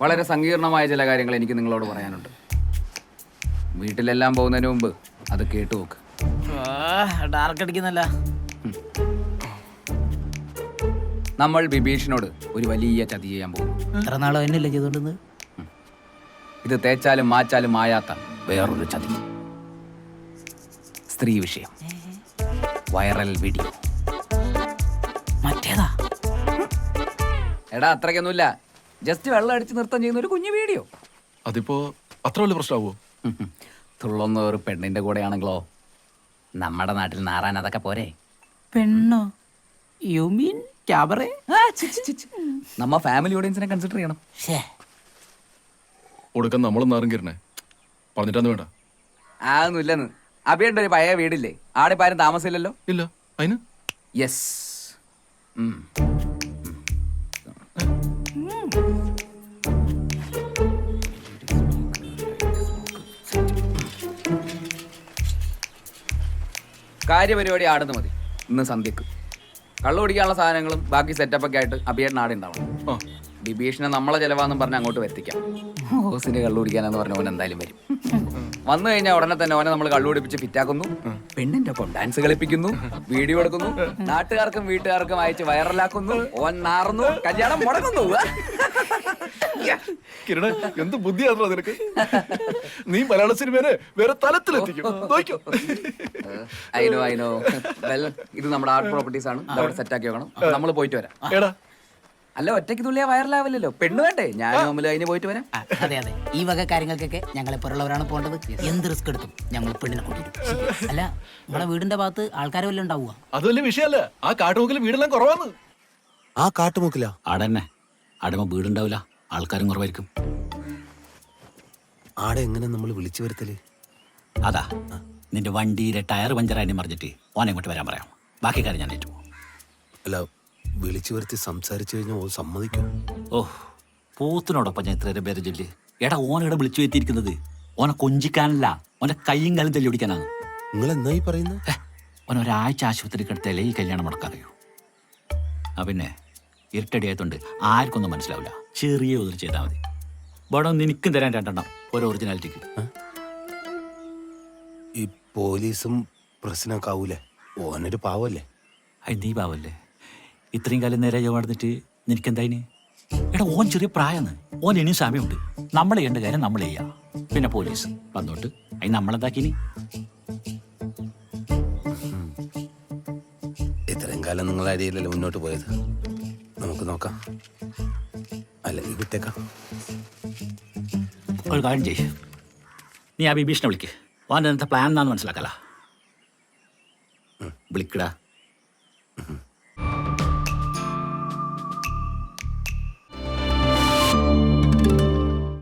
വളരെ സങ്കീർണമായ ചില കാര്യങ്ങൾ എനിക്ക് നിങ്ങളോട് പറയാനുണ്ട്. വീട്ടിലെല്ലാം പോകുന്നതിന് മുമ്പ് അത് കേട്ടു നോക്ക്. ഡാർക്ക് അടിക്കുന്നല്ല. നമ്മൾ ബിബീഷിനോട് ഒരു വലിയ ചതി ചെയ്യാൻ പോകും. എത്ര നാളോ എന്നല്ലേ ചെയ്തോണ്ടെന്ന്. ഇത് തേച്ചാലും മാച്ചാലും മായാത്ത വേറൊരു ചതി. സ്ത്രീ വിഷയം, വൈറൽ വീഡിയോ. മറ്റേതാ? എടാ അത്രയ്ക്കൊന്നുമില്ല, ജസ്റ്റ് വെള്ളം അടിച്ച് നൃത്തം ചെയ്യുന്ന ഒരു കുഞ്ഞു വീഡിയോ. അതിപ്പോ അത്ര വലിയ പ്രശ്നമാവോ? തുള്ളൊന്ന ഒരു പെണ്ണിന്റെ കൂടെയാണെങ്കിലോ? നമ്മുടെ നാട്ടിൽ നാറാൻ അതൊക്കെ പോരെ. പെണ്ണോ? You mean cabaret? നമ്മ ഫാമിലി ഓഡിയൻസിനെ കൺസിഡർ ചെയ്യണം. കൊടുക്കാൻ നമ്മളും നാറും കയറണേ പറഞ്ഞിട്ടാന്ന് വേണ്ട. അതൊന്നും ഇല്ലെന്ന്. അഭിയുടെ ഒരു പഴയ വീടില്ലേ, ആടെ ആരും താമസമില്ലല്ലോ. ഇല്ല, അതിന് യെസ്. കാര്യപരിപാടി ആടുന്ന് മതി. ഇന്ന് സന്ധ്യക്ക് കള്ളു കുടിക്കാനുള്ള സാധനങ്ങളും ബാക്കി സെറ്റപ്പൊക്കെ ആയിട്ട് അഭിയേട്ടൻ ആടെ ഉണ്ടാവണം. ബിബീഷിനെ നമ്മളെ ചെലവാന്നും പറഞ്ഞ് അങ്ങോട്ട് വരുത്തിക്കാം. ഹോസിന് കള്ളു കുടിക്കാനെന്ന് പറഞ്ഞ ഓൻ എന്തായാലും വരും. വന്നു കഴിഞ്ഞാൽ ഉടനെ തന്നെ ഓനെ നമ്മൾ കള്ളു കുടിപ്പിച്ച് ഫിറ്റാക്കുന്നു, പെണ്ണിന്റെ ഒപ്പം ഡാൻസ് കളിപ്പിക്കുന്നു, വീഡിയോ എടുക്കുന്നു, നാട്ടുകാർക്കും വീട്ടുകാർക്കും അയച്ച് വൈറലാക്കുന്നു, ഓൻ നാറുന്നു, കല്യാണം മുടങ്ങുന്നു. കിരണ, എന്ത് ബുദ്ധിയാണോ നിനക്ക്? നീ മലയാള സിനിമേനെ വേറെ തലത്തിലെത്തിക്കും. അയിനോ ഇത് നമ്മുടെ ആർട്ട് പ്രോപ്പർട്ടീസ് ആണ്. സെറ്റ് ആക്കി വെക്കണം. നമ്മൾ പോയിട്ട് വരാം. എടാ അല്ല, ഒറ്റയ്ക്ക് തുള്ളിയാ വൈറലാവില്ലല്ലോ. പെണ്ണ് വേണ്ടേ? ഞാനും അതിന് പോയിട്ട് വരാം. അതെ അതെ, ഈ വക കാര്യങ്ങൾക്കൊക്കെ ഞങ്ങളെ പോലുള്ളവരാണ് പോകേണ്ടത്. എന്ത് റിസ്ക് എടുത്തും ഞങ്ങൾ പെണ്ണിനെ കൊണ്ടുവരും. അല്ല, നമ്മളെ വീടിന്റെ ഭാഗത്ത് ആൾക്കാർ വല്ലതും ഉണ്ടാവുക? അത് വലിയ വിഷയമല്ല. ആ കാട്ടുമുക്കിൽ വീടെല്ലാം കുറവാന്ന്. ആ കാട്ടുമുക്കില ആടന്നെ ആടുമ്പോ വീടുണ്ടാവില്ല, ആൾക്കാരും കുറവായിരിക്കും. ആടെ എങ്ങനെ നമ്മൾ വിളിച്ചു വരുത്തല്? അതാ നിന്റെ വണ്ടിയിലെ ടയർ പഞ്ചറായി മറിഞ്ഞിട്ട് ഓനെ ഇങ്ങോട്ട് വരാൻ പറയാം. ബാക്കി കാര്യം ഞാൻ ഏറ്റു. അല്ല, വിളിച്ചു വരുത്തി സംസാരിച്ചു കഴിഞ്ഞാൽ ഓ സമ്മതിക്കും? ഓ, പോത്തിനോടൊപ്പം ഞാൻ ഇത്രയേറെ പേര് ചൊല്ലി. എടാ, ഓനെവിടെ വിളിച്ചു വരുത്തിയിരിക്കുന്നത് ഓനെ കൊഞ്ചിക്കാനല്ല, ഓന്റെ കയ്യും കാലും തല്ലി ഓടിക്കാനാണ്. നിങ്ങൾ എന്നായി പറയുന്നത്? ഓൻ ഒരാഴ്ച ആശുപത്രി കിടത്തിയാലേ ഈ കല്യാണം മുടക്കാറിയോ. പിന്നെ ഇരുട്ടടിയായതുകൊണ്ട് ആർക്കൊന്നും മനസ്സിലാവില്ല. ചെറിയ ഉതിർ ചെയ്താൽ മതി. ഇവിടെ നിനക്കും തരാൻ 2 ഒരു ഒറിജിനാലിറ്റിക്ക്. ഈ പോലീസും പ്രശ്നമൊക്കെ ആവൂലേ? ഓനൊരു പാവല്ലേ? അത് നീ പാവല്ലേ? ഇത്രയും കാലം നേരെ നടന്നിട്ട് നിനക്കെന്തായിന്? എടാ, ഓൻ ചെറിയ പ്രായമാണ്. ഓൻ ഇനിയും സമയമുണ്ട്. നമ്മൾ ചെയ്യേണ്ട കാര്യം നമ്മൾ ചെയ്യാം. പിന്നെ പോലീസ് വന്നോട്ട് അതിന് നമ്മളെന്താക്കിനി? ഇത്രയും കാലം നിങ്ങൾ അരിയിലല്ലേ മുന്നോട്ട് പോയത്. നമുക്ക് നോക്കാം, അല്ലെങ്കിൽ വിട്ടേക്കാം. ഒരു കാര്യം ചെയ്യ്, നീ ആ ബിബീഷിനെ വിളിക്ക്. ഓൻ്റെ എന്താ പ്ലാൻ എന്നാന്ന് മനസ്സിലാക്കല. വിളിക്കടാ.